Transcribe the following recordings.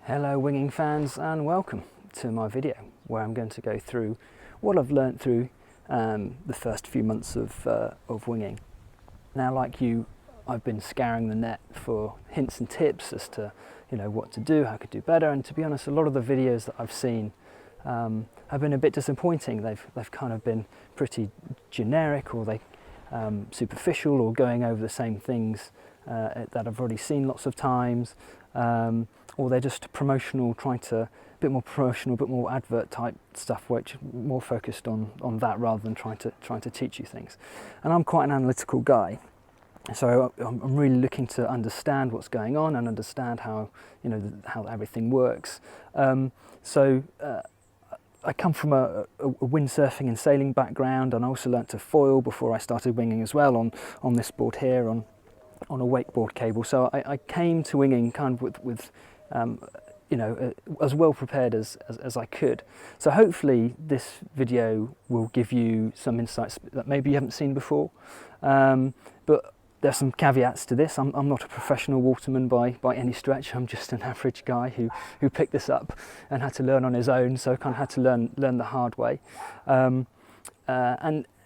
Hello winging fans, and welcome to my video where I'm going to go through what I've learnt through the first few months of winging. Now, like you, I've been scouring the net for hints and tips as to what to do, how I could do better, and to be honest, a lot of the videos that I've seen have been a bit disappointing. They've kind of been pretty generic, or they superficial, or going over the same things that I've already seen lots of times. Or they're just promotional, a bit more promotional, a bit more advert type stuff, which more focused on that rather than trying to teach you things. And I'm quite an analytical guy, so I'm really looking to understand what's going on and understand how how everything works. I come from a windsurfing and sailing background, and I also learnt to foil before I started winging as well on this board here on a wakeboard cable. So I came to winging kind of with as well prepared as I could. So hopefully this video will give you some insights that maybe you haven't seen before. But there's some caveats to this. I'm not a professional waterman by any stretch. I'm just an average guy who picked this up and had to learn on his own. So kind of had to learn the hard way. And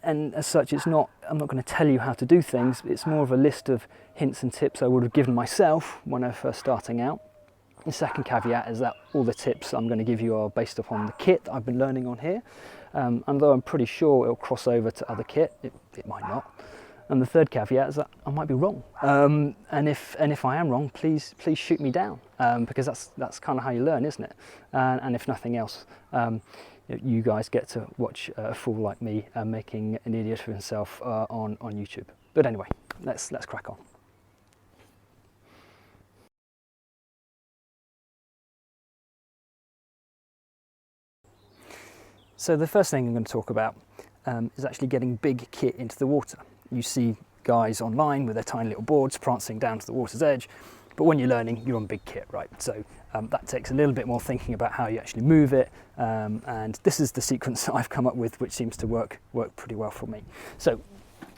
as such, I'm not going to tell you how to do things. It's more of a list of hints and tips I would have given myself when I was first starting out. The second caveat is that all the tips I'm going to give you are based upon the kit that I've been learning on here. And though I'm pretty sure it'll cross over to other kit, it might not. And the third caveat is that I might be wrong. And if I am wrong, please shoot me down, because that's kind of how you learn, isn't it? And if nothing else, you guys get to watch a fool like me making an idiot of himself on YouTube. But anyway, let's crack on. So the first thing I'm going to talk about is actually getting big kit into the water. You see guys online with their tiny little boards prancing down to the water's edge, but when you're learning, you're on big kit, right? So that takes a little bit more thinking about how you actually move it, and this is the sequence that I've come up with, which seems to work pretty well for me. So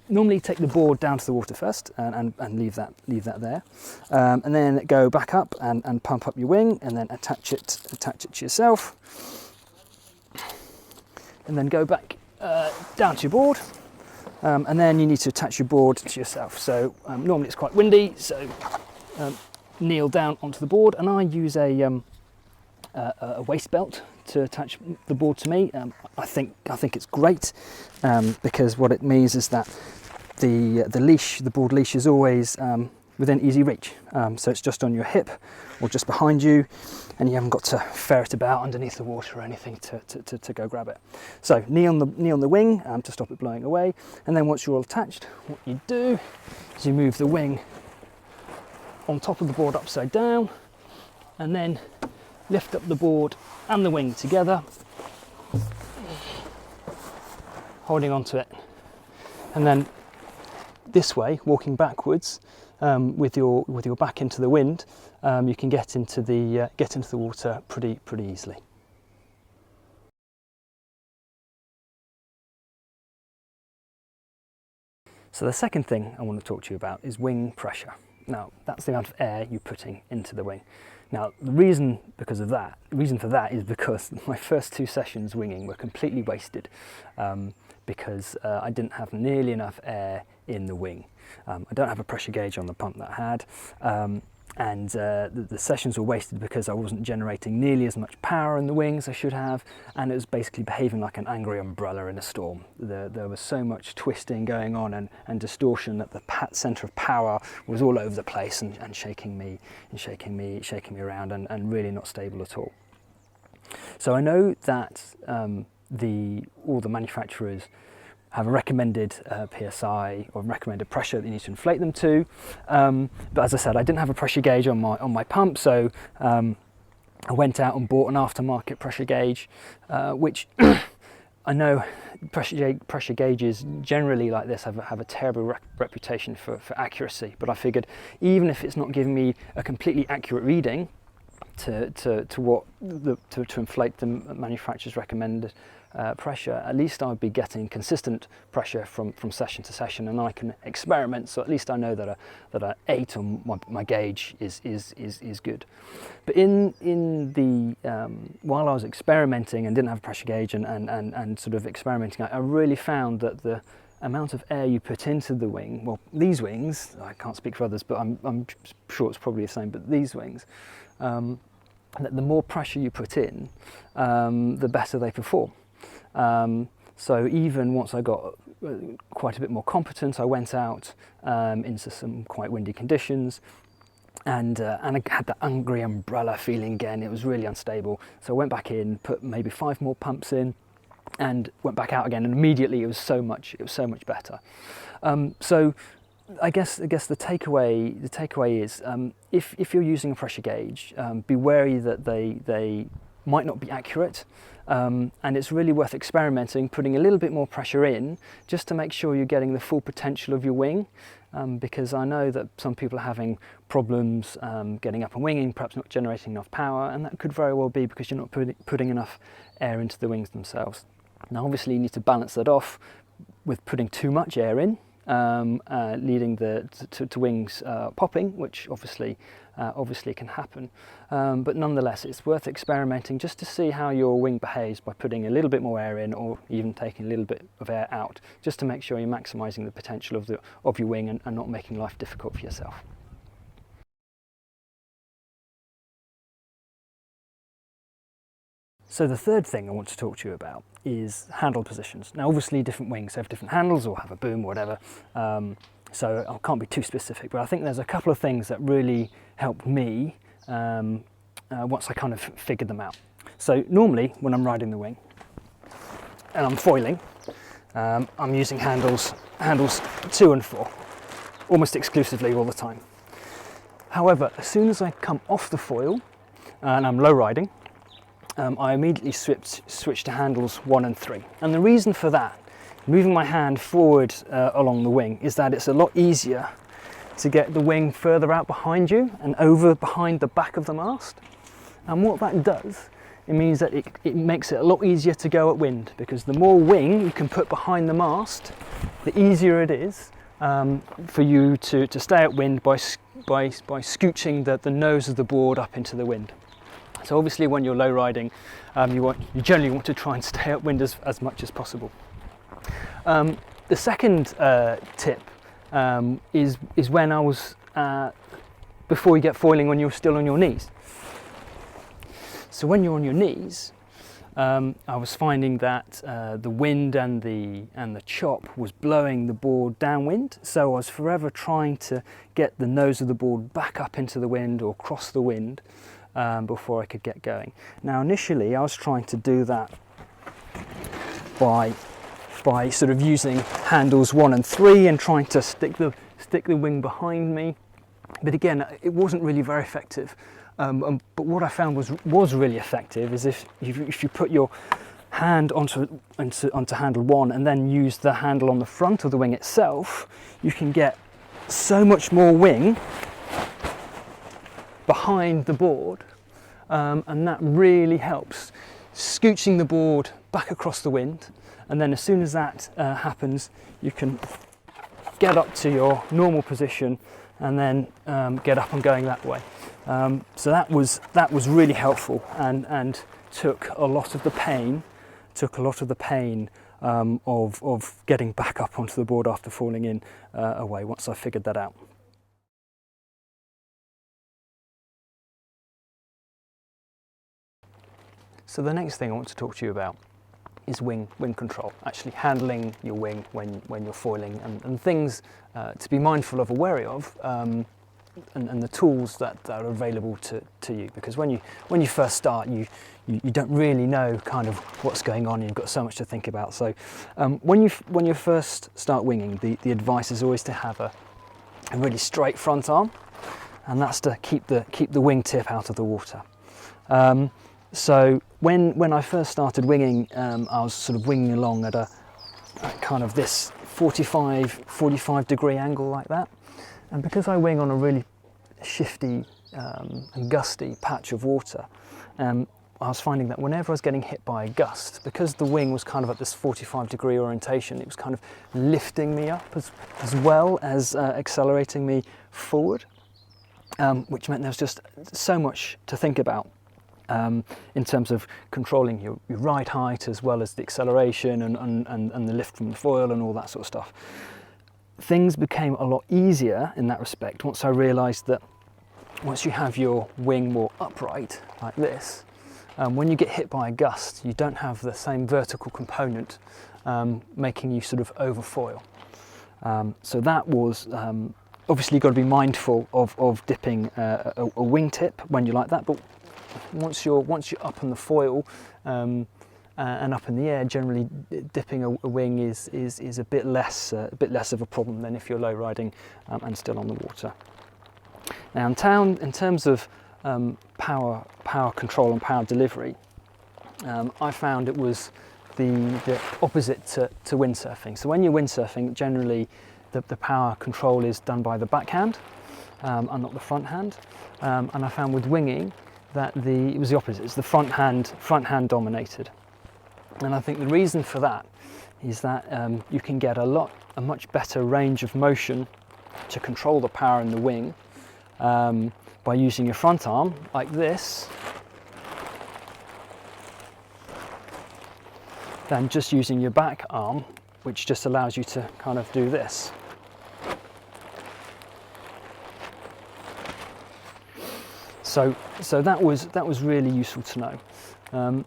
normally take the board down to the water first and leave that there, and then go back up and pump up your wing, and then attach it to yourself, and then go back down to your board, and then you need to attach your board to yourself. So normally it's quite windy, so kneel down onto the board, and I use a waist belt to attach the board to me. I think it's great, because what it means is that the board leash is always within easy reach. So it's just on your hip or just behind you, and you haven't got to ferret about underneath the water or anything to go grab it. So knee on the wing to stop it blowing away, and then once you're all attached, what you do is you move the wing on top of the board upside down, and then lift up the board and the wing together, holding onto it, and then this way, walking backwards with your back into the wind, you can get into the water pretty easily. So the second thing I want to talk to you about is wing pressure. Now, that's the amount of air you're putting into the wing. Now, the reason for that is because my first 2 sessions winging were completely wasted, because I didn't have nearly enough air in the wing. I don't have a pressure gauge on the pump that I had, and the sessions were wasted because I wasn't generating nearly as much power in the wing as I should have, and it was basically behaving like an angry umbrella in a storm. There was so much twisting going on and distortion that the centre of power was all over the place and shaking me around, and really not stable at all. So I know that all the manufacturers have a recommended PSI or recommended pressure that you need to inflate them to, but as I said, I didn't have a pressure gauge on my pump, so I went out and bought an aftermarket pressure gauge, which I know pressure gauges generally like this have a terrible reputation for accuracy, but I figured even if it's not giving me a completely accurate reading, what to inflate the manufacturer's recommended pressure, at least I'd be getting consistent pressure from session to session, and I can experiment. So at least I know that a 8 on my gauge is good. But in the while I was experimenting and didn't have a pressure gauge and sort of experimenting, I really found that the amount of air you put into the wing, well, these wings, I can't speak for others, but I'm sure it's probably the same, but these wings, that the more pressure you put in, the better they perform. So even once I got quite a bit more competent, I went out into some quite windy conditions, and I had that angry umbrella feeling again. It was really unstable. So I went back in, put maybe 5 more pumps in, and went back out again, and immediately it was so much better. So I guess the takeaway is if you're using a pressure gauge, be wary that they might not be accurate, and it's really worth experimenting, putting a little bit more pressure in just to make sure you're getting the full potential of your wing, because I know that some people are having problems getting up and winging, perhaps not generating enough power, and that could very well be because you're not putting enough air into the wings themselves. Now obviously you need to balance that off with putting too much air in, leading to wings popping, which obviously can happen. But nonetheless, it's worth experimenting just to see how your wing behaves by putting a little bit more air in, or even taking a little bit of air out, just to make sure you're maximising the potential of your wing and not making life difficult for yourself. So the third thing I want to talk to you about is handle positions. Now obviously different wings have different handles or have a boom or whatever, so I can't be too specific, but I think there's a couple of things that really helped me once I kind of figured them out. So normally when I'm riding the wing and I'm foiling, I'm using handles 2 and 4, almost exclusively all the time. However, as soon as I come off the foil and I'm low riding, I immediately switch to handles 1 and 3. And the reason for that, moving my hand forward along the wing, is that it's a lot easier to get the wing further out behind you and over behind the back of the mast. And what that does, it means that it makes it a lot easier to go at wind, because the more wing you can put behind the mast, the easier it is for you to stay at wind by scooching the nose of the board up into the wind. So obviously when you're low riding, you generally want to try and stay upwind as much as possible. The second tip is when I was, before you get foiling, when you're still on your knees. So when you're on your knees, I was finding that the wind and the chop was blowing the board downwind, so I was forever trying to get the nose of the board back up into the wind or cross the wind before I could get going. Now initially I was trying to do that by sort of using handles 1 and 3 and trying to stick the wing behind me, but again it wasn't really very effective. But what I found was really effective is if you put your hand onto handle 1 and then use the handle on the front of the wing itself, you can get so much more wing behind the board, and that really helps scooching the board back across the wind, and then as soon as that happens, you can get up to your normal position and then get up and going that way. So that was really helpful, and took a lot of the pain of getting back up onto the board after falling in away once I figured that out. So the next thing I want to talk to you about is wing control, actually handling your wing when you're foiling, and things to be mindful of or wary of, and the tools that are available to you, because when you first start, you don't really know kind of what's going on, and you've got so much to think about. So when you first start winging, the advice is always to have a really straight front arm, and that's to keep the wingtip out of the water. So when I first started winging, I was sort of winging along at kind of this 45 degree angle like that, and because I wing on a really shifty and gusty patch of water, I was finding that whenever I was getting hit by a gust, because the wing was kind of at this 45-degree orientation, it was kind of lifting me up as well as accelerating me forward, which meant there was just so much to think about in terms of controlling your ride height as well as the acceleration and the lift from the foil and all that sort of stuff. Things became a lot easier in that respect once I realised that once you have your wing more upright like this, when you get hit by a gust, you don't have the same vertical component making you sort of overfoil. So that was obviously you've got to be mindful of dipping a wingtip when you're like that, but once you're up on the foil and up in the air, generally dipping a wing is a bit less of a problem than if you're low riding and still on the water. Now in terms of power control and power delivery, I found it was the opposite to windsurfing. So when you're windsurfing, generally the power control is done by the backhand and not the front hand. And I found with winging that it was the opposite. It's the front hand dominated. And I think the reason for that is that you can get a much better range of motion to control the power in the wing by using your front arm like this than just using your back arm, which just allows you to kind of do this. So that was really useful to know.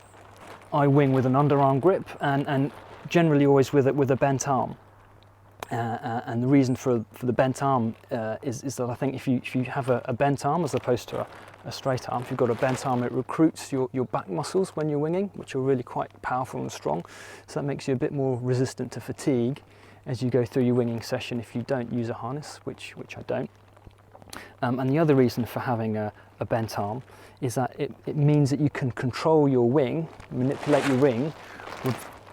I wing with an underarm grip and generally always with a bent arm. And the reason for the bent arm is that I think if you have a bent arm as opposed to a straight arm, if you've got a bent arm, it recruits your back muscles when you're winging, which are really quite powerful and strong. So that makes you a bit more resistant to fatigue as you go through your winging session if you don't use a harness, which I don't. And the other reason for having a bent arm is that it means that you can control your wing, manipulate your wing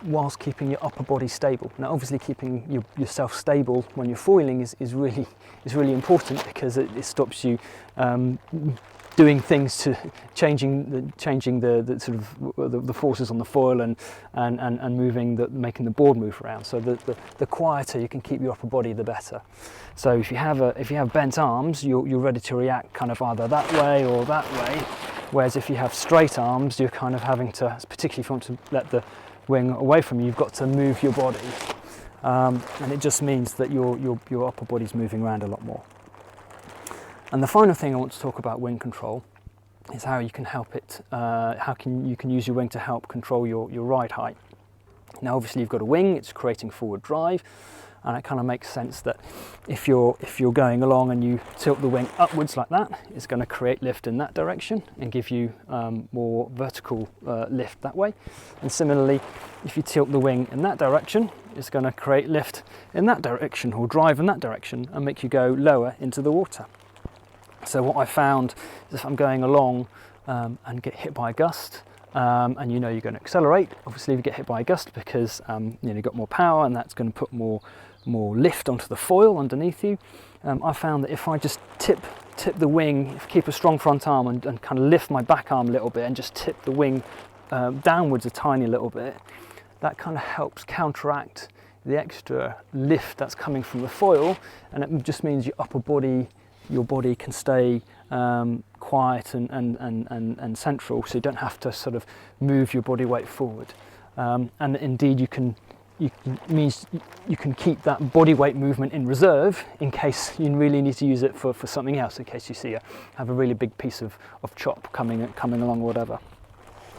whilst keeping your upper body stable. Now obviously keeping yourself stable when you're foiling is really important, because it stops you doing things to changing the sort of the forces on the foil and making the board move around. So the quieter you can keep your upper body, the better. So if you have bent arms, you're ready to react kind of either that way or that way. Whereas if you have straight arms, you're kind of having to, particularly if you want to let the wing away from you, you've got to move your body, and it just means that your upper body's moving around a lot more. And the final thing I want to talk about wing control is how you can help it. You can use your wing to help control your ride height. Now, obviously, you've got a wing; it's creating forward drive, and it kind of makes sense that if you're going along and you tilt the wing upwards like that, it's going to create lift in that direction and give you more vertical lift that way. And similarly, if you tilt the wing in that direction, it's going to create lift in that direction or drive in that direction and make you go lower into the water. So what I found is if I'm going along and get hit by a gust, and you're going to accelerate, obviously if you get hit by a gust because you've got more power, and that's going to put more lift onto the foil underneath you. I found that if I just tip the wing, keep a strong front arm and kind of lift my back arm a little bit and just tip the wing downwards a tiny little bit, that kind of helps counteract the extra lift that's coming from the foil, and it just means your body can stay quiet and central, so you don't have to sort of move your body weight forward. And indeed, means you can keep that body weight movement in reserve in case you really need to use it for something else, in case you have a really big piece of chop coming along or whatever.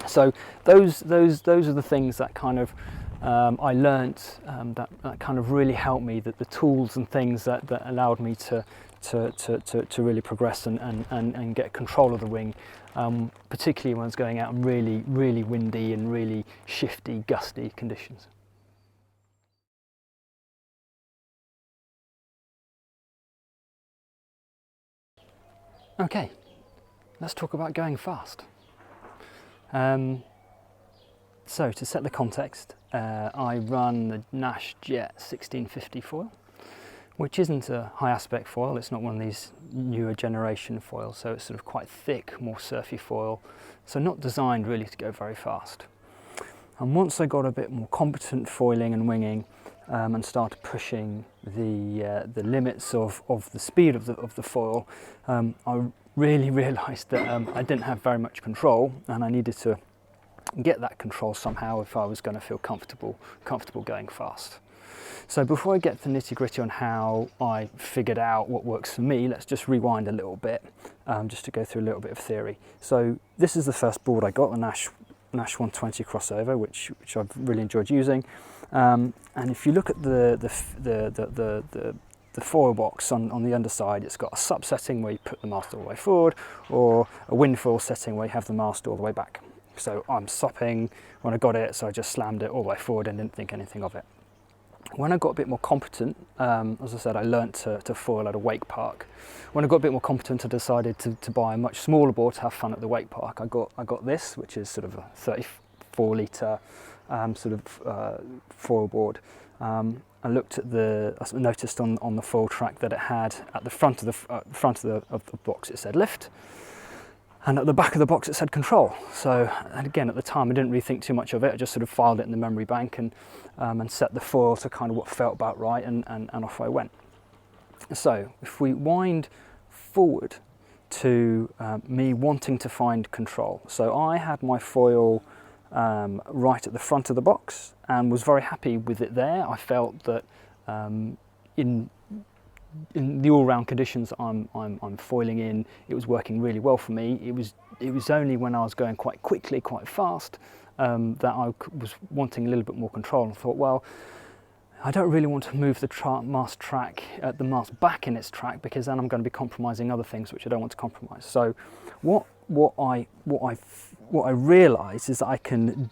So those are the things that kind of I learnt that kind of really helped me, that the tools and things that allowed me to really progress and get control of the wing, particularly when I was going out in really, really windy and really shifty, gusty conditions. Okay, let's talk about going fast. So to set the context, I run the Nash Jet 1650 foil, which isn't a high aspect foil. It's not one of these newer generation foils, so it's sort of quite thick, more surfy foil, so not designed really to go very fast. And once I got a bit more competent foiling and winging, and started pushing the limits of the speed of the foil, I really realised that I didn't have very much control, and I needed to get that control somehow if I was going to feel comfortable going fast. So before I get to the nitty-gritty on how I figured out what works for me, let's just rewind a little bit, just to go through a little bit of theory. So this is the first board I got, the Nash 120 crossover, which I've really enjoyed using. And if you look at the foil box on the underside, it's got a sup setting where you put the mast all the way forward, or a wind foil setting where you have the mast all the way back. So I'm supping when I got it, so I just slammed it all the way forward and didn't think anything of it. When I got a bit more competent, as I said, I learnt to foil at a wake park. When I got a bit more competent, I decided to buy a much smaller board to have fun at the wake park. I got this, which is sort of a 34 litre foil board. I looked at I noticed on the foil track that it had at the front of the box it said lift, and at the back of the box it said control. So, and again, at the time I didn't really think too much of it. I just sort of filed it in the memory bank and set the foil to kind of what felt about right, and off I went. So if we wind forward to me wanting to find control, so I had my foil right at the front of the box and was very happy with it there. I felt that in the all-round conditions I'm foiling in, it was working really well for me. It was only when I was going quite quickly, quite fast, that I was wanting a little bit more control, and thought, well, I don't really want to move the mast back in its track, because then I'm going to be compromising other things which I don't want to compromise. So what I realised is that I can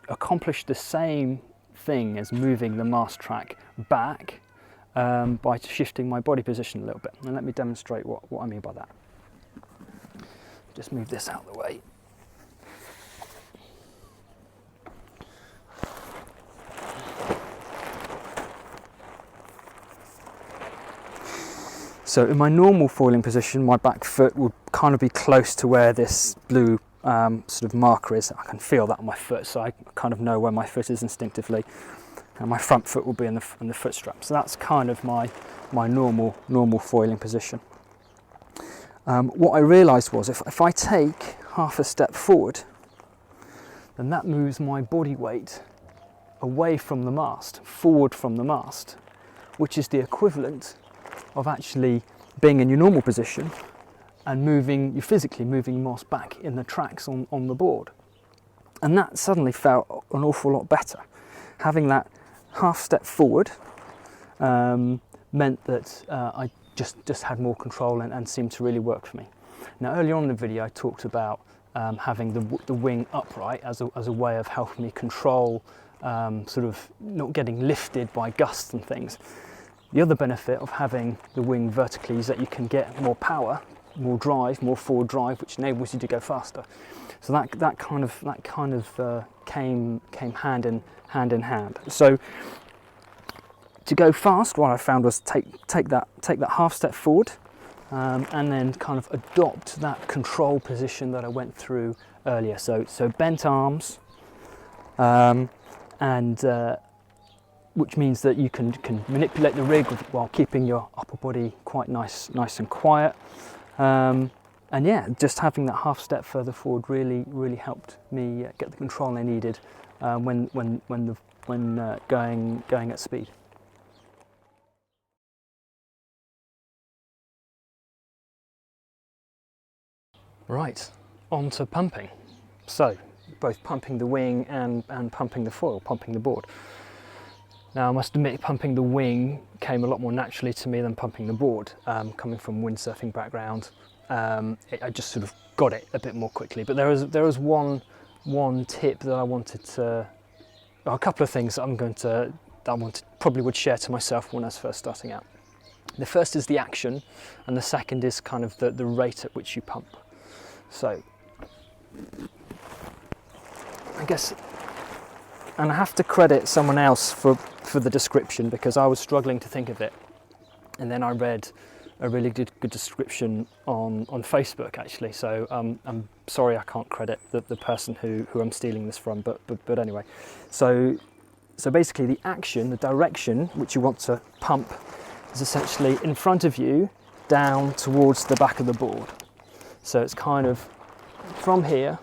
accomplish the same thing as moving the mast track back by shifting my body position a little bit. And let me demonstrate what I mean by that. Just move this out of the way. So in my normal foiling position, my back foot would kind of be close to where this blue sort of marker is. I can feel that on my foot, so I kind of know where my foot is instinctively. And my front foot will be in the foot strap. So that's kind of my normal foiling position. What I realised was if I take half a step forward, then that moves my body weight away from the mast, forward from the mast, which is the equivalent of actually being in your normal position and physically moving your mast back in the tracks on the board. And that suddenly felt an awful lot better. Having that half step forward meant that I just had more control and seemed to really work for me. Now, earlier on in the video I talked about having the wing upright as a way of helping me control sort of not getting lifted by gusts and things. The other benefit of having the wing vertically is that you can get more power, more drive, more forward drive, which enables you to go faster. So that kind of came hand in hand. So to go fast, what I found was take that half step forward, and then kind of adopt that control position that I went through earlier. So bent arms, and which means that you can manipulate the rig while keeping your upper body quite nice and quiet. And yeah, just having that half step further forward really helped me get the control I needed when going at speed. Right, on to pumping. So both pumping the wing and pumping the foil, pumping the board. Now I must admit, pumping the wing came a lot more naturally to me than pumping the board. Coming from a windsurfing background, I just sort of got it a bit more quickly. But there was one tip that I wanted to, a couple of things that probably would share to myself when I was first starting out. The first is the action, and the second is kind of the rate at which you pump. So I guess, and I have to credit someone else for the description, because I was struggling to think of it. And then I read a really good description on Facebook, actually. So I'm sorry I can't credit the person who I'm stealing this from, but anyway. So basically the action, the direction which you want to pump is essentially in front of you down towards the back of the board. So it's kind of from here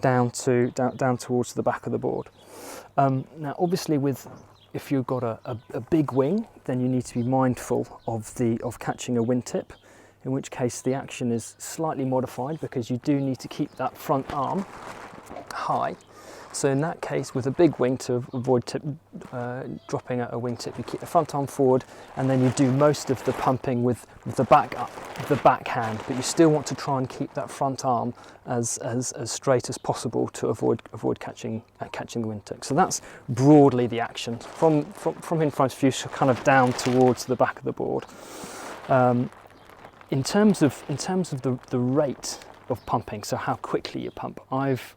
down towards the back of the board. Now obviously if you've got a big wing, then you need to be mindful of catching a wingtip, in which case the action is slightly modified because you do need to keep that front arm high. So in that case, with a big wing, to avoid dropping a wingtip, you keep the front arm forward, and then you do most of the pumping with the backhand. But you still want to try and keep that front arm as straight as possible to avoid catching the wingtip. So that's broadly the action from in front of you, so kind of down towards the back of the board. In terms of the rate of pumping, so how quickly you pump, I've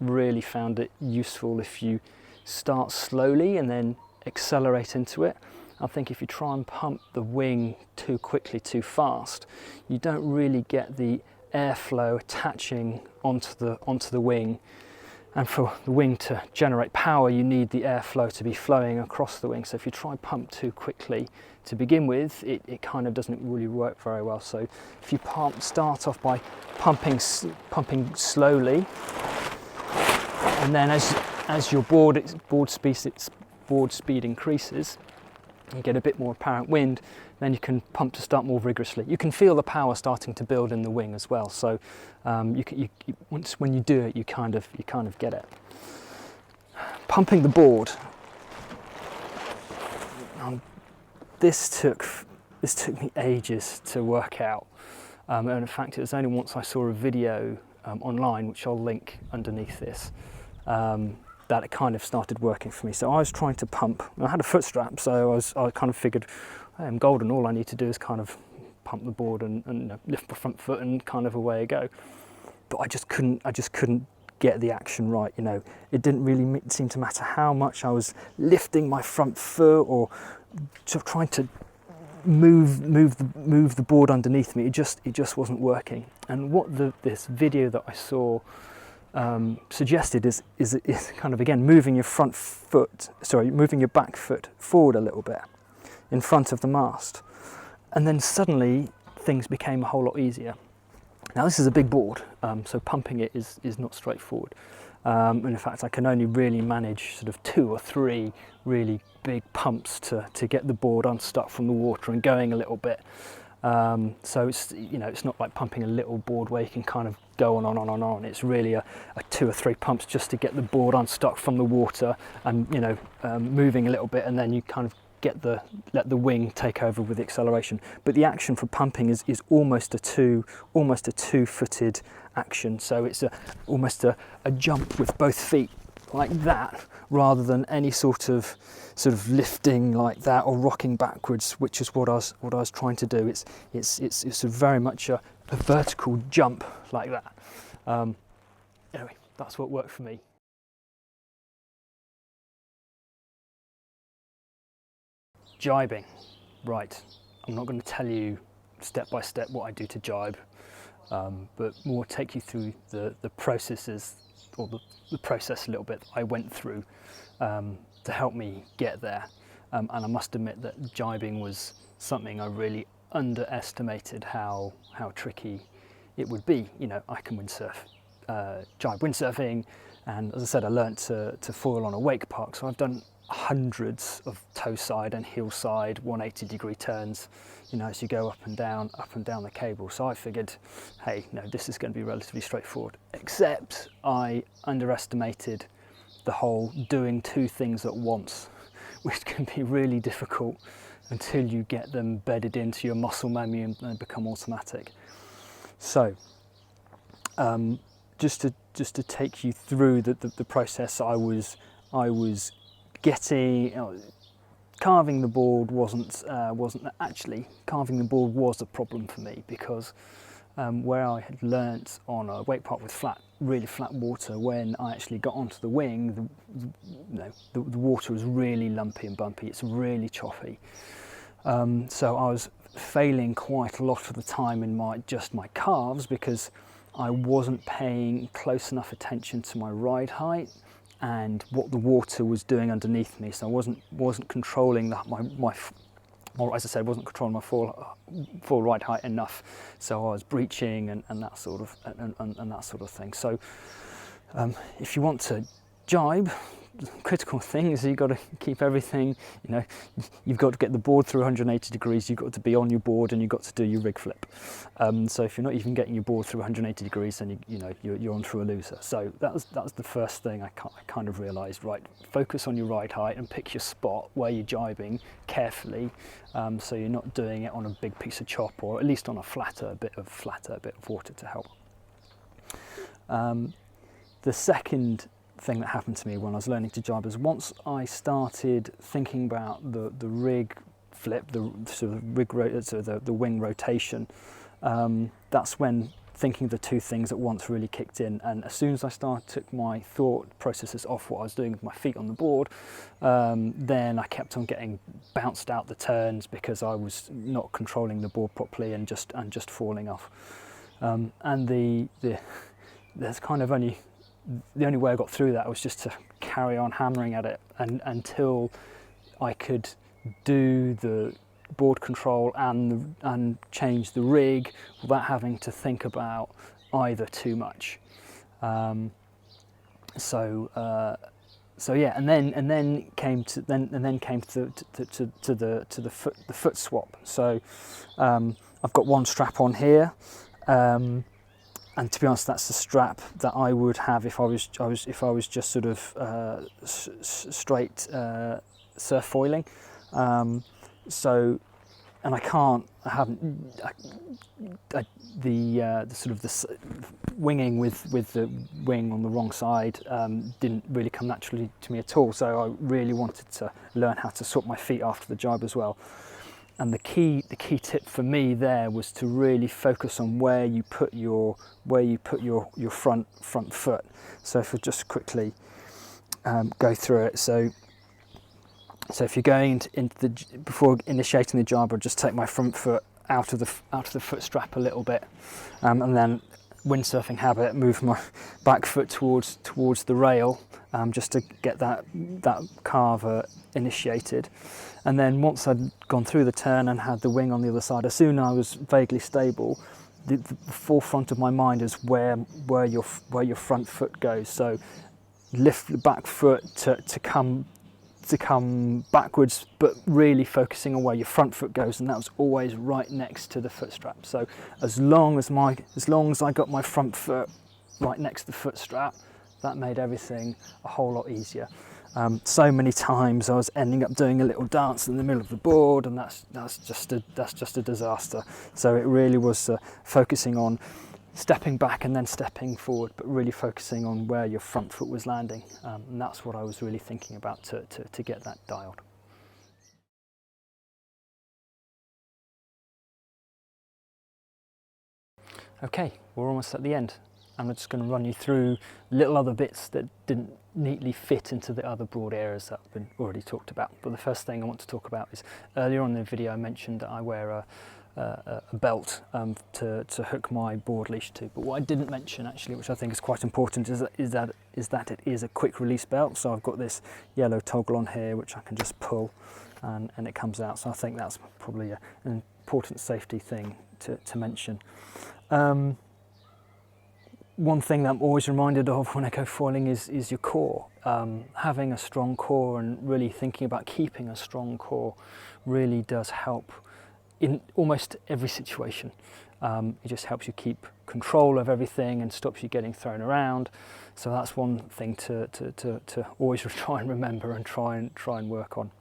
really found it useful if you start slowly and then accelerate into it. I think if you try and pump the wing too quickly, too fast, you don't really get the airflow attaching onto the wing. And for the wing to generate power, you need the airflow to be flowing across the wing. So if you try and pump too quickly to begin with, it kind of doesn't really work very well. So if you start off by pumping slowly, and then as your board speed increases, you get a bit more apparent wind, then you can pump to start more vigorously. You can feel the power starting to build in the wing as well. So when you do it, you kind of get it. Pumping the board. This took me ages to work out, and in fact, it was only once I saw a video online, which I'll link underneath this, that it kind of started working for me. So I was trying to pump. I had a foot strap, so I kind of figured, hey, I'm golden. All I need to do is kind of pump the board and lift my front foot, and kind of away I go. But I just couldn't get the action right. You know, it didn't really seem to matter how much I was lifting my front foot or trying to move the board underneath me. It just wasn't working. And what this video that I saw suggested is kind of, again, moving your back foot forward a little bit in front of the mast, and then suddenly things became a whole lot easier. Now this is a big board, so pumping it is not straightforward, and in fact I can only really manage sort of 2 or 3 really big pumps to get the board unstuck from the water and going a little bit. So it's not like pumping a little board where you can kind of go on. It's really a 2 or 3 pumps just to get the board unstuck from the water and moving a little bit, and then you kind of let the wing take over with the acceleration. But the action for pumping is almost a two-footed action. So it's almost a jump with both feet like that, rather than any sort of lifting like that or rocking backwards, which is what I was trying to do. It's very much a vertical jump like that. Anyway, that's what worked for me. Gybing, right. I'm not going to tell you step by step what I do to jibe, but more take you through the processes, or the process a little bit I went through to help me get there. And I must admit that jibing was something I really underestimated how tricky it would be. You know, I can windsurf, jibe windsurfing, and as I said, I learnt to foil on a wake park, so I've done hundreds of toe side and heel side 180-degree turns, as you go up and down the cable. So I figured, hey, no, this is going to be relatively straightforward, except I underestimated the whole doing 2 things at once, which can be really difficult until you get them bedded into your muscle memory and they become automatic. So just to take you through the process, I was getting, carving the board wasn't actually, carving the board was a problem for me, because where I had learnt on a wake park with really flat water, when I actually got onto the wing, the water was really lumpy and bumpy. It's really choppy. So I was failing quite a lot of the time in my calves because I wasn't paying close enough attention to my ride height and what the water was doing underneath me. So I wasn't controlling or as I said, wasn't controlling my full ride height enough. So I was breaching and that sort of and that sort of thing. So if you want to jibe, the critical thing is you've got to keep everything, you know, you've got to get the board through 180 degrees, you've got to be on your board, and you've got to do your rig flip. So if you're not even getting your board through 180 degrees, then you're on through a loser. So that was the first thing I kind of realised, right, focus on your ride height and pick your spot where you're jibing carefully, so you're not doing it on a big piece of chop, or at least on a flatter bit of water to help. The second thing that happened to me when I was learning to jibe is once I started thinking about the rig flip, the sort of the wing rotation, that's when thinking of the two things at once really kicked in. And as soon as I took my thought processes off what I was doing with my feet on the board, then I kept on getting bounced out the turns because I was not controlling the board properly and just falling off. And there's kind of the only way I got through that was just to carry on hammering at it until I could do the board control and change the rig without having to think about either too much. So yeah, and then came to the foot swap. So I've got one strap on here. And to be honest, that's the strap that I would have if I was just sort of straight surf foiling. So, and the sort of the winging with the wing on the wrong side didn't really come naturally to me at all. So I really wanted to learn how to swap my feet after the jibe as well. And the key tip for me there was to really focus on where you put your front foot. So if we just quickly go through it. So if you're going before initiating the jibe, I'll just take my front foot out of the foot strap a little bit, and then windsurfing habit, move my back foot towards the rail, just to get that carver initiated. And then once I'd gone through the turn and had the wing on the other side, as soon as I was vaguely stable, the forefront of my mind is where your front foot goes. So lift the back foot to come backwards, but really focusing on where your front foot goes, and that was always right next to the foot strap. So as long as I got my front foot right next to the foot strap, that made everything a whole lot easier. So many times I was ending up doing a little dance in the middle of the board, and that's just a disaster. So it really was focusing on stepping back and then stepping forward, but really focusing on where your front foot was landing, and that's what I was really thinking about to get that dialed. Okay, we're almost at the end. I'm just going to run you through little other bits that didn't neatly fit into the other broad areas that have been already talked about. But the first thing I want to talk about is, earlier on in the video I mentioned that I wear a belt to hook my board leash to. But what I didn't mention actually, which I think is quite important, is that it is a quick release belt. So I've got this yellow toggle on here which I can just pull and it comes out. So I think that's probably an important safety thing to mention. One thing that I'm always reminded of when I go foiling is your core. Having a strong core and really thinking about keeping a strong core really does help in almost every situation. It just helps you keep control of everything and stops you getting thrown around. So that's one thing to always try and remember and try and work on.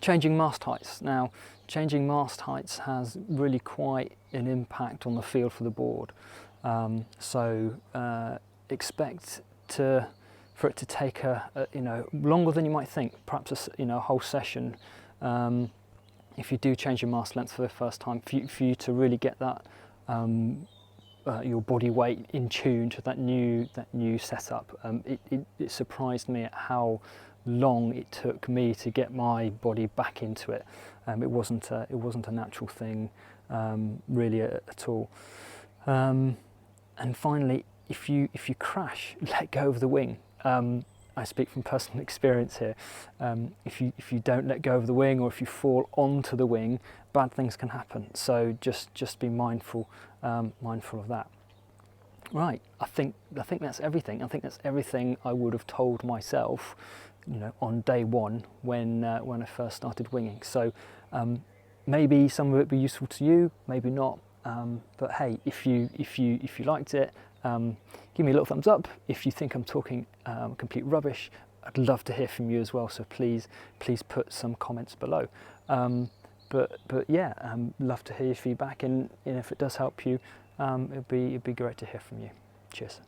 Changing mast heights. Now, changing mast heights has really quite an impact on the feel for the board. So expect for it to take longer than you might think, perhaps a whole session. If you do change your mast length for the first time, for you to really get that your body weight in tune to that new setup. It surprised me at how long it took me to get my body back into it. It wasn't a natural thing really at all. And finally, if you crash, let go of the wing. I speak from personal experience here. If you don't let go of the wing, or if you fall onto the wing, bad things can happen. So just be mindful of that. Right, I think that's everything. I think that's everything I would have told myself, on day one when I first started winging. So maybe some of it be useful to you, maybe not. But hey, if you liked it, give me a little thumbs up. If you think I'm talking complete rubbish, I'd love to hear from you as well. So please put some comments below. But yeah, love to hear your feedback, and if it does help you, it'd be great to hear from you. Cheers.